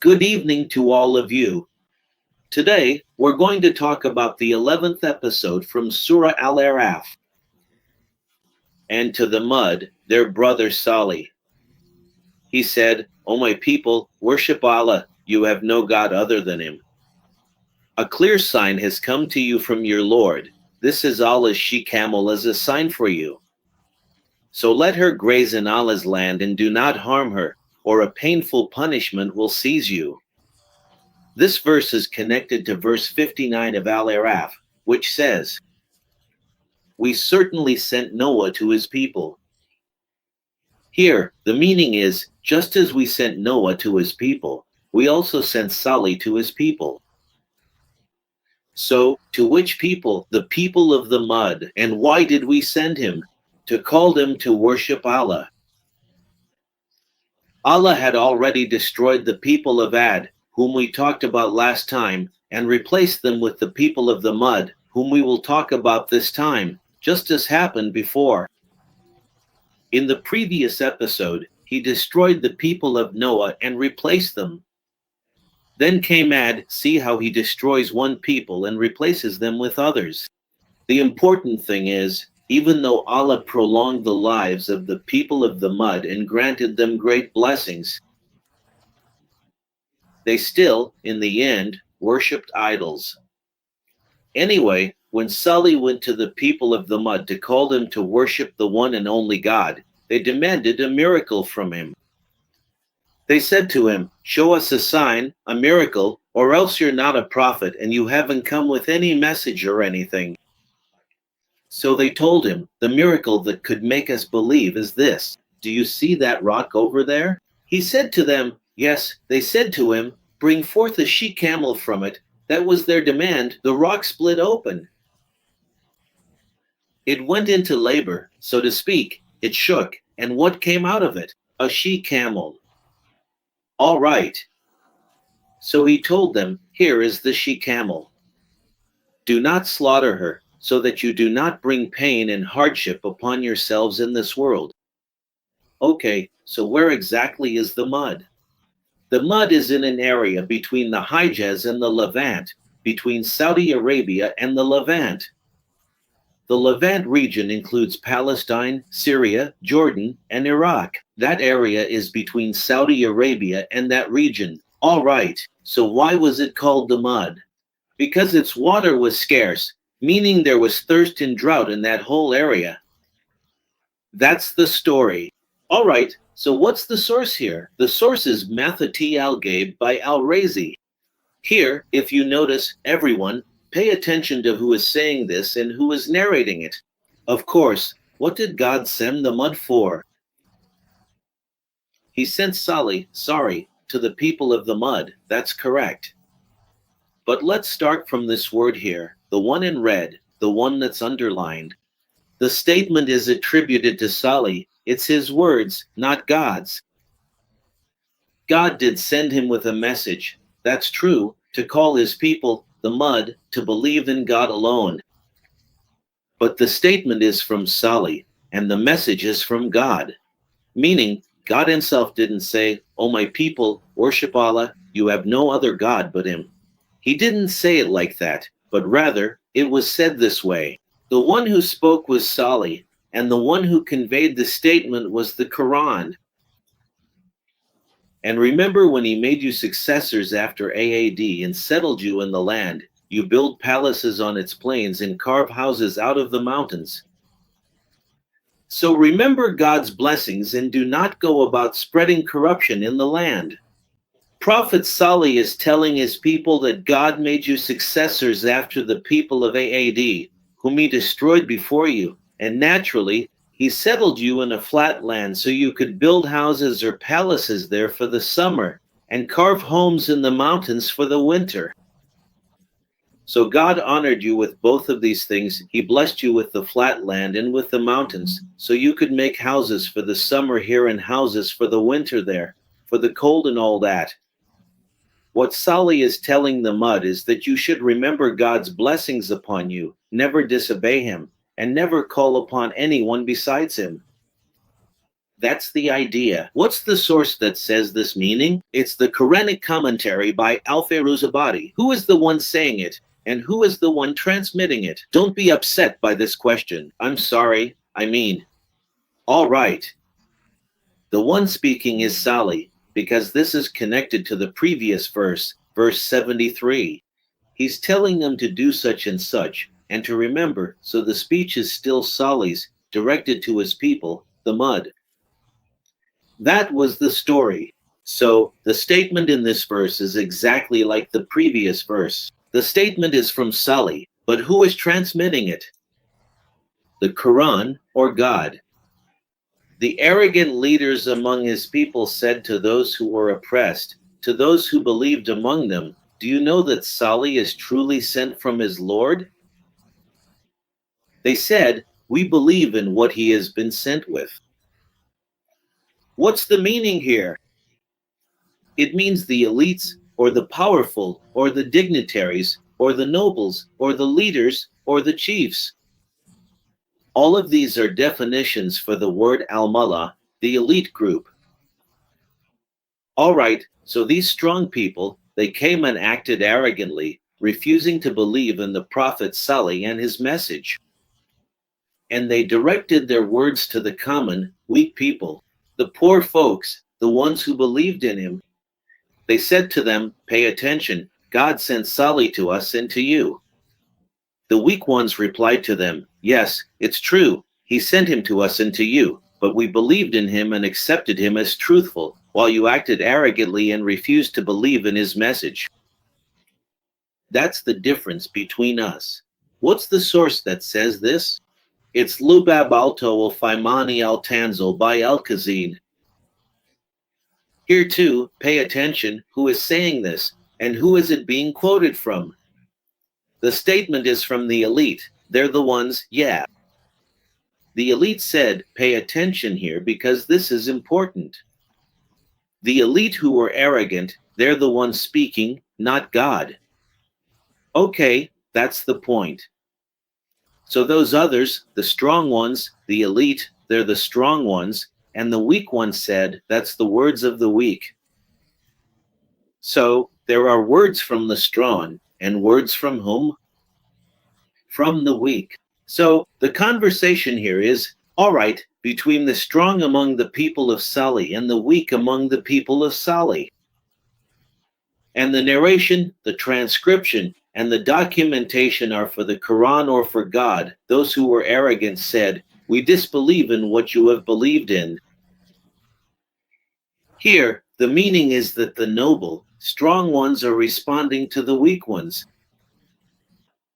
Good evening to all of you. Today, we're going to talk about the 11th episode from Surah Al-Aaraf. And to the mud, their brother Salih. He said, "O my people, worship Allah, you have no God other than Him. A clear sign has come to you from your Lord. This is Allah's she-camel as a sign for you. So let her graze in Allah's land and do not harm her, or a painful punishment will seize you." This verse is connected to verse 59 of Al-Aaraf, which says, "We certainly sent Noah to his people." Here, the meaning is, just as we sent Noah to his people, we also sent Salih to his people. So, to which people? The people of the mud. And why did we send him? To call them to worship Allah. Allah had already destroyed the people of Ad, whom we talked about last time, and replaced them with the people of the mud, whom we will talk about this time, just as happened before. In the previous episode, he destroyed the people of Noah and replaced them. Then came Ad, see how he destroys one people and replaces them with others. The important thing is, even though Allah prolonged the lives of the people of the mud and granted them great blessings, they still, in the end, worshipped idols. Anyway, when Salih went to the people of the mud to call them to worship the one and only God, they demanded a miracle from him. They said to him, "Show us a sign, a miracle, or else you're not a prophet and you haven't come with any message or anything." So they told him, "The miracle that could make us believe is this. Do you see that rock over there?" He said to them, yes. They said to him, "Bring forth a she-camel from it." That was their demand. The rock split open. It went into labor, so to speak. It shook, and what came out of it? A she-camel. All right. So he told them, "Here is the she-camel. Do not slaughter her, so that you do not bring pain and hardship upon yourselves in this world." Okay, so where exactly is the mud? The mud is in an area between the Hijaz and the Levant, between Saudi Arabia and the Levant. The Levant region includes Palestine, Syria, Jordan, and Iraq. That area is between Saudi Arabia and that region. All right, so why was it called the mud? Because its water was scarce, meaning there was thirst and drought in that whole area. That's the story. All right, so what's the source here? The source is Mathati al-Gaib by al-Razi. Here, if you notice, everyone, pay attention to who is saying this and who is narrating it. Of course, what did God send the mud for? He sent Salih, to the people of the mud. That's correct. But let's start from this word here, the one in red, the one that's underlined. The statement is attributed to Salih. It's his words, not God's. God did send him with a message. That's true, to call his people, the mud, to believe in God alone. But the statement is from Salih, and the message is from God. Meaning, God himself didn't say, "O my people, worship Allah, you have no other God but him." He didn't say it like that, but rather, it was said this way. The one who spoke was Salih, and the one who conveyed the statement was the Quran. And remember when he made you successors after Ad and settled you in the land, you build palaces on its plains and carve houses out of the mountains. So remember God's blessings and do not go about spreading corruption in the land. Prophet Salih is telling his people that God made you successors after the people of Ad, whom he destroyed before you, and naturally, he settled you in a flat land so you could build houses or palaces there for the summer and carve homes in the mountains for the winter. So God honored you with both of these things. He blessed you with the flat land and with the mountains, so you could make houses for the summer here and houses for the winter there, for the cold and all that. What Salih is telling the mud is that you should remember God's blessings upon you, never disobey him, and never call upon anyone besides him. That's the idea. What's the source that says this meaning? It's the Quranic commentary by Al-Aaraf. Who is the one saying it? And who is the one transmitting it? Don't be upset by this question. I'm sorry. All right. The one speaking is Salih, because this is connected to the previous verse, verse 73. He's telling them to do such and such, and to remember, so the speech is still Salih's, directed to his people, the mud. That was the story. So, the statement in this verse is exactly like the previous verse. The statement is from Salih, but who is transmitting it? The Quran or God? The arrogant leaders among his people said to those who were oppressed, to those who believed among them, do you know that Salih is truly sent from his Lord? They said, we believe in what he has been sent with. What's the meaning here? It means the elites, or the powerful, or the dignitaries, or the nobles, or the leaders, or the chiefs. All of these are definitions for the word al-mala, the elite group. All right, so these strong people, they came and acted arrogantly, refusing to believe in the Prophet Salih and his message. And they directed their words to the common, weak people, the poor folks, the ones who believed in him. They said to them, pay attention, God sent Salih to us and to you. The weak ones replied to them, yes, it's true, he sent him to us and to you, but we believed in him and accepted him as truthful, while you acted arrogantly and refused to believe in his message. That's the difference between us. What's the source that says this? It's Lubab Alto al-Faimani al-Tanzil by Al-Khazin. Here too, pay attention, who is saying this, and who is it being quoted from? The statement is from the elite. They're the ones, yeah. The elite said, pay attention here because this is important. The elite who were arrogant, they're the ones speaking, not God. Okay, that's the point. So those others, the strong ones, the elite, they're the strong ones, and the weak ones said, that's the words of the weak. So there are words from the strong, and words from whom? From the weak. So the conversation here is, all right, between the strong among the people of Salih and the weak among the people of Salih. And the narration, the transcription, and the documentation are for the Quran or for God. Those who were arrogant said, we disbelieve in what you have believed in. Here, the meaning is that the noble, strong ones are responding to the weak ones.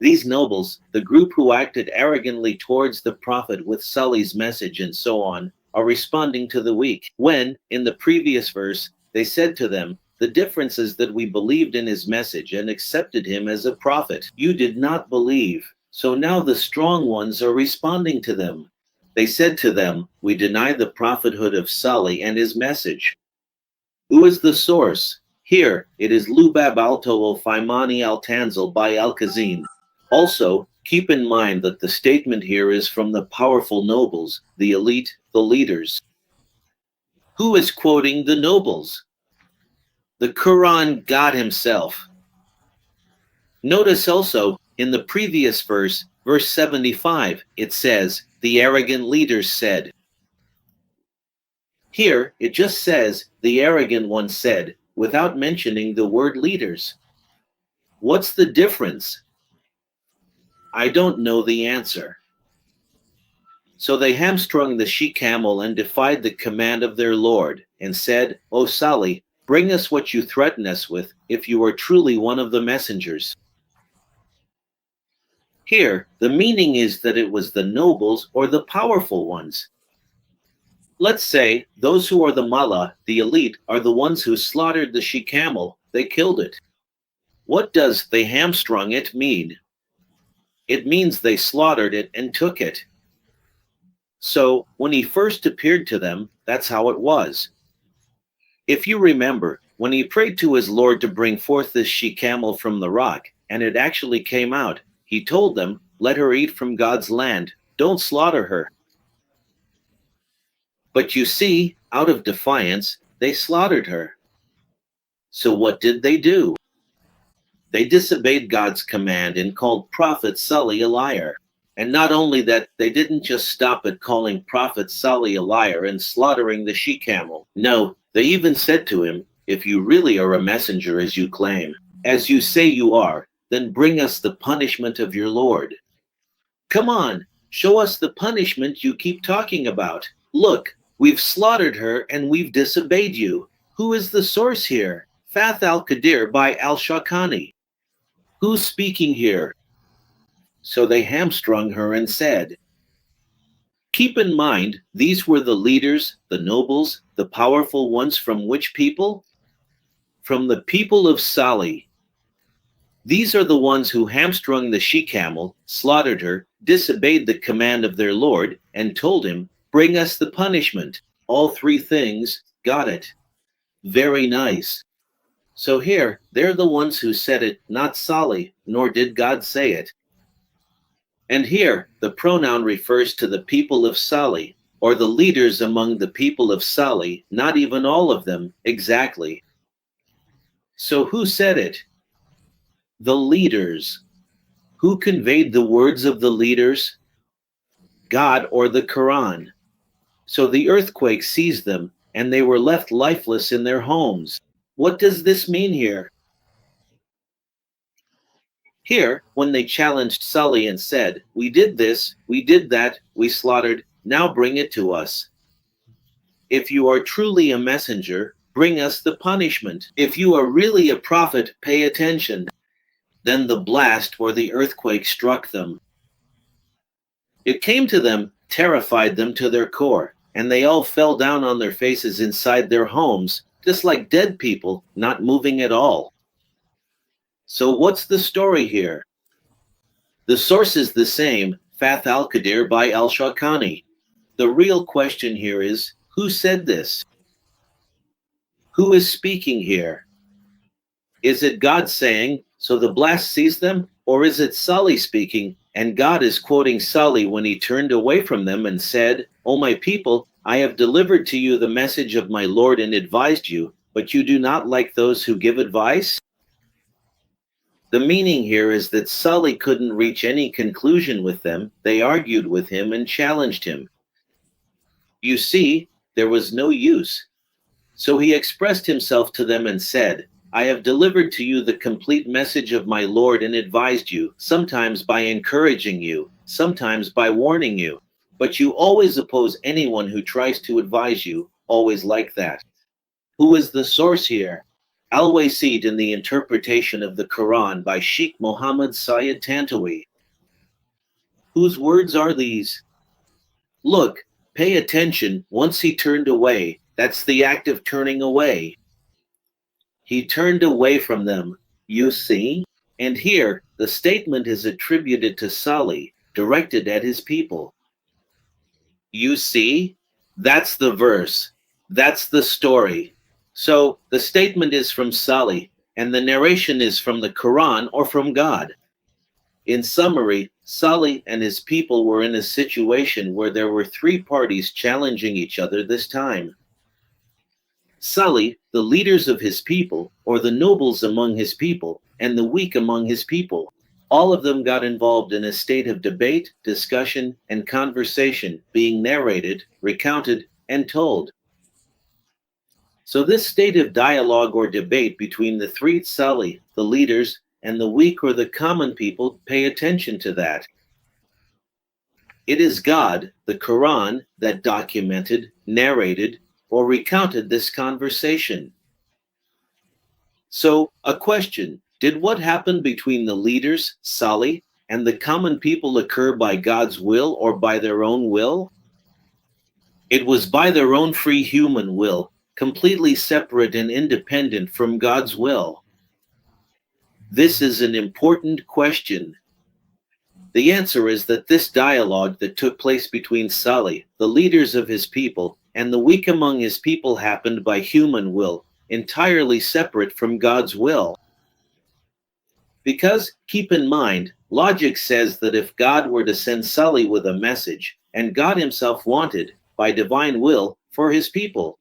These nobles, the group who acted arrogantly towards the Prophet with Salih's message and so on, are responding to the weak. When, in the previous verse, they said to them, the difference is that we believed in his message and accepted him as a prophet. You did not believe. So now the strong ones are responding to them. They said to them, we deny the prophethood of Salih and his message. Who is the source? Here, it is Lubab Alto al-Faimani al-Tanzil by Al-Khazin. Also, keep in mind that the statement here is from the powerful nobles, the elite, the leaders. Who is quoting the nobles? The Quran, God himself. Notice also, in the previous verse, verse 75, it says, the arrogant leaders said. Here, it just says, the arrogant one said, without mentioning the word leaders. What's the difference? I don't know the answer. So they hamstrung the she-camel and defied the command of their Lord, and said, O Salih, bring us what you threaten us with, if you are truly one of the messengers. Here, the meaning is that it was the nobles or the powerful ones. Let's say those who are the mala, the elite, are the ones who slaughtered the she-camel. They killed it. What does they hamstrung it mean? It means they slaughtered it and took it. So, when he first appeared to them, that's how it was. If you remember, when he prayed to his Lord to bring forth this she-camel from the rock, and it actually came out, he told them, let her eat from God's land, don't slaughter her. But you see, out of defiance, they slaughtered her. So what did they do? They disobeyed God's command and called Prophet Salih a liar. And not only that, they didn't just stop at calling Prophet Salih a liar and slaughtering the she-camel. No, they even said to him, if you really are a messenger as you claim, as you say you are, then bring us the punishment of your Lord. Come on, show us the punishment you keep talking about. Look, we've slaughtered her and we've disobeyed you. Who is the source here? Fath al-Qadir by al-Shawkani. Who's speaking here? So they hamstrung her and said, keep in mind, these were the leaders, the nobles, the powerful ones from which people? From the people of Salih. These are the ones who hamstrung the she-camel, slaughtered her, disobeyed the command of their Lord, and told him, bring us the punishment. All three things, got it. Very nice. So here, they're the ones who said it, not Salih, nor did God say it. And here, the pronoun refers to the people of Salih, or the leaders among the people of Salih, not even all of them, exactly. So who said it? The leaders. Who conveyed the words of the leaders? God or the Quran. So the earthquake seized them, and they were left lifeless in their homes. What does this mean here? Here, when they challenged Salih and said, we did this, we did that, we slaughtered, now bring it to us. If you are truly a messenger, bring us the punishment. If you are really a prophet, pay attention. Then the blast or the earthquake struck them. It came to them, terrified them to their core, and they all fell down on their faces inside their homes, just like dead people, not moving at all. So what's the story here? The source is the same, Fath al-Qadir by al-Shawkani. The real question here is, who said this? Who is speaking here? Is it God saying, so the blast seized them? Or is it Salih speaking, and God is quoting Salih when he turned away from them and said, O my people, I have delivered to you the message of my Lord and advised you, but you do not like those who give advice? The meaning here is that Salih couldn't reach any conclusion with them. They argued with him and challenged him. You see, there was no use. So he expressed himself to them and said, I have delivered to you the complete message of my Lord and advised you, sometimes by encouraging you, sometimes by warning you. But you always oppose anyone who tries to advise you, always like that. Who is the source here? Al-Wasid in the interpretation of the Quran by Sheikh Muhammad Sayyid Tantawi. Whose words are these? Look, pay attention. Once he turned away, that's the act of turning away. He turned away from them, you see? And here, the statement is attributed to Salih, directed at his people. You see? That's the verse. That's the story. So, the statement is from Salih, and the narration is from the Quran or from God. In summary, Salih and his people were in a situation where there were three parties challenging each other this time. Salih, the leaders of his people, or the nobles among his people, and the weak among his people, all of them got involved in a state of debate, discussion, and conversation being narrated, recounted, and told. So this state of dialogue or debate between the three Salih, the leaders, and the weak or the common people, pay attention to that. It is God, the Quran, that documented, narrated, or recounted this conversation. So, a question, did what happened between the leaders, Salih, and the common people occur by God's will or by their own will? It was by their own free human will, completely separate and independent from God's will. This is an important question. The answer is that this dialogue that took place between Salih, the leaders of his people, and the weak among his people happened by human will, entirely separate from God's will. Because, keep in mind, logic says that if God were to send Salih with a message, and God himself wanted, by divine will for his people,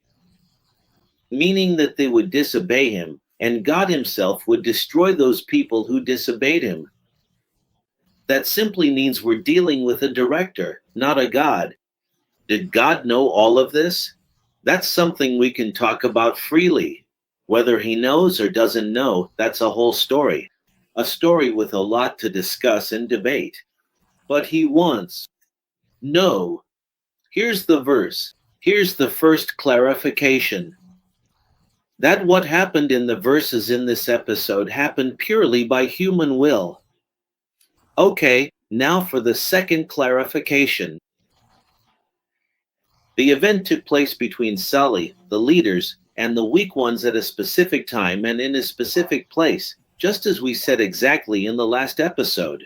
meaning that they would disobey him, and God himself would destroy those people who disobeyed him. That simply means we're dealing with a director, not a God. Did God know all of this? That's something we can talk about freely. Whether he knows or doesn't know, that's a whole story. A story with a lot to discuss and debate. But he wants. No. Here's the verse. Here's the first clarification. That what happened in the verses in this episode happened purely by human will. Okay, now for the second clarification. The event took place between Sully, the leaders, and the weak ones at a specific time and in a specific place, just as we said exactly in the last episode.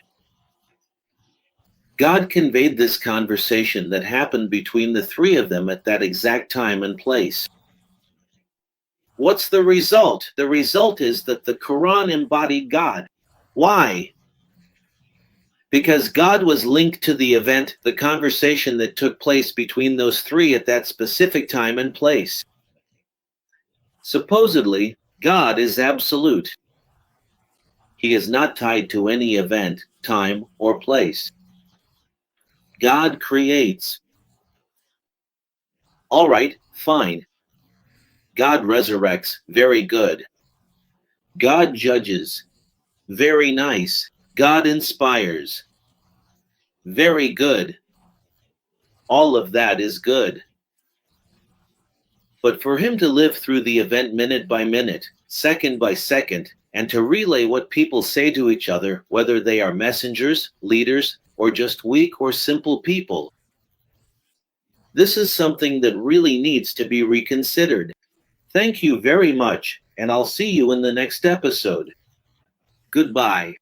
God conveyed this conversation that happened between the three of them at that exact time and place. What's the result? The result is that the Quran embodied God. Why? Because God was linked to the event, the conversation that took place between those three at that specific time and place. Supposedly, God is absolute. He is not tied to any event, time, or place. God creates. All right, fine. God resurrects. Very good. God judges. Very nice. God inspires. Very good. All of that is good. But for him to live through the event minute by minute, second by second, and to relay what people say to each other, whether they are messengers, leaders, or just weak or simple people, this is something that really needs to be reconsidered. Thank you very much, and I'll see you in the next episode. Goodbye.